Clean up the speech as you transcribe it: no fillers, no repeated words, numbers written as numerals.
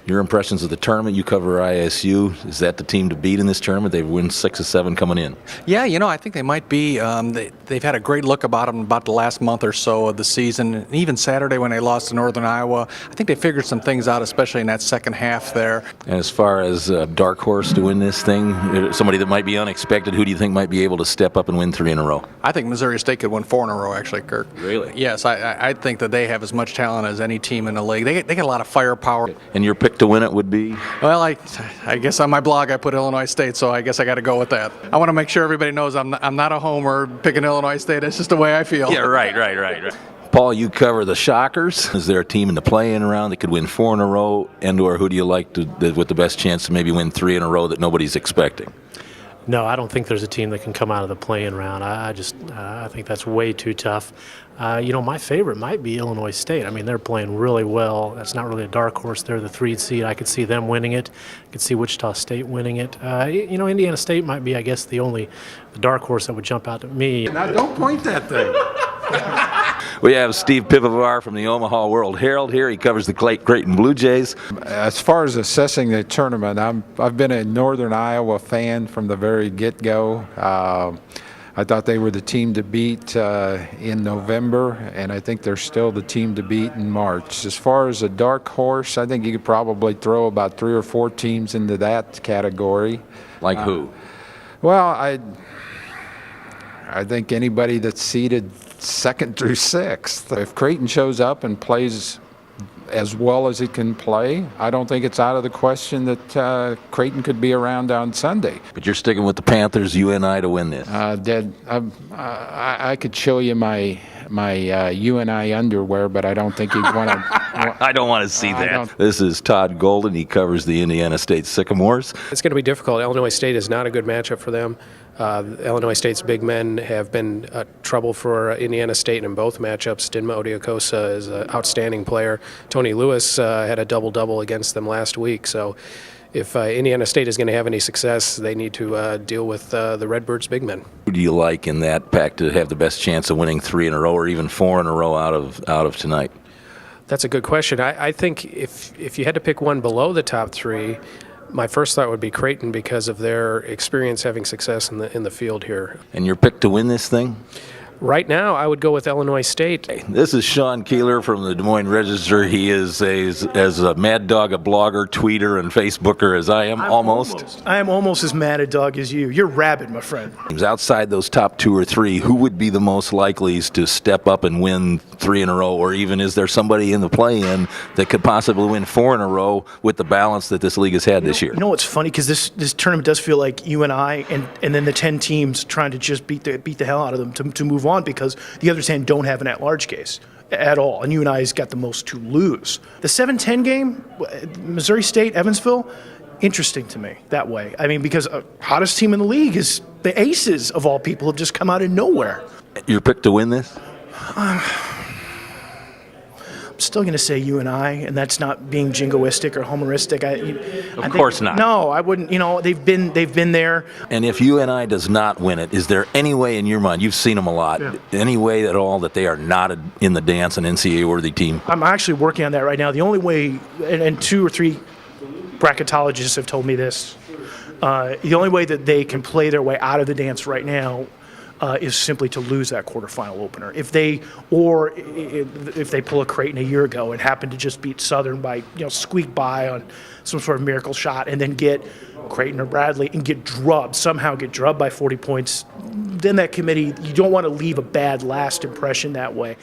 Your impressions of the tournament? You cover ISU. Is that the team to beat in this tournament? They've won 6 of 7 coming in. Yeah, I think they might be. They've had a great look about them about the last month or so of the season. And even Saturday when they lost to Northern Iowa, I think they figured some things out, especially in that second half there. And as far as dark horse to win this thing, somebody that might be unexpected, who do you think might be able to step up and win 3 in a row? I think Missouri State could win 4 in a row, actually, Kirk. Really? Yes, I think that they have as much talent as any team in the league. They got a lot of firepower. And your pick to win it would be? Well, I guess on my blog I put Illinois State, so I guess I got to go with that. I want to make sure everybody knows I'm not a homer picking Illinois State. It's just the way I feel. Yeah, right. Paul, you cover the Shockers. Is there a team in the play-in round that could win 4 in a row, and/or who do you like with the best chance to maybe win 3 in a row that nobody's expecting? No, I don't think there's a team that can come out of the play-in round. I think that's way too tough. My favorite might be Illinois State. I mean, they're playing really well. That's not really a dark horse. They're the 3 seed. I could see them winning it. I could see Wichita State winning it. Indiana State might be, I guess, the dark horse that would jump out at me. Now, don't point that thing. We have Steve Pivovar from the Omaha World Herald here. He covers the Creighton Blue Jays. As far as assessing the tournament, I've been a Northern Iowa fan from the very get-go. I thought they were the team to beat in November, and I think they're still the team to beat in March. As far as a dark horse, I think you could probably throw about 3 or 4 teams into that category. Like who? Well, I think anybody that's seeded 2nd through 6th. If Creighton shows up and plays as well as it can play, I don't think it's out of the question that Creighton could be around on Sunday. But you're sticking with the Panthers, UNI, to win this. I could show you my UNI underwear, but I don't think you'd want to. I don't want to see that. This is Todd Gold, and he covers the Indiana State Sycamores. It's going to be difficult. Illinois State is not a good matchup for them. Illinois State's big men have been trouble for Indiana State in both matchups. Dinma Odiokosa is an outstanding player. Tony Lewis had a double-double against them last week. So if Indiana State is going to have any success, they need to deal with the Redbirds' big men. Who do you like in that pack to have the best chance of winning 3 in a row or even 4 in a row out of tonight? That's a good question. I think if you had to pick one below the top 3, my first thought would be Creighton because of their experience having success in the field here. And your pick to win this thing? Right now, I would go with Illinois State. This is Sean Keeler from the Des Moines Register. He is as a mad dog, a blogger, tweeter, and Facebooker as I am, almost. I am almost as mad a dog as you. You're rabid, my friend. Outside those top 2 or 3, who would be the most likely to step up and win 3 in a row? Or even is there somebody in the play-in that could possibly win 4 in a row with the balance that this league has had this year? You know what's funny? Because this tournament does feel like UNI and then the 10 teams trying to just beat the hell out of them to move on, because the other 10 don't have an at-large case at all, and UNI's got the most to lose. The 7-10 game, Missouri State, Evansville, interesting to me that way. I mean, because hottest team in the league is the Aces, of all people, have just come out of nowhere. Your pick to win this? I'm still going to say UNI, and that's not being jingoistic or homeristic. Of course not. No, I wouldn't. They've been there. And if UNI does not win it, is there any way in your mind, you've seen them a lot, any way at all that they are not in the dance, an NCAA-worthy team? I'm actually working on that right now. The only way, and 2 or 3 bracketologists have told me this, the only way that they can play their way out of the dance right now is simply to lose that quarterfinal opener. If they pull a Creighton a year ago and happen to just beat Southern by, squeak by on some sort of miracle shot, and then get Creighton or Bradley and somehow get drubbed by 40 points, then that committee, you don't want to leave a bad last impression that way.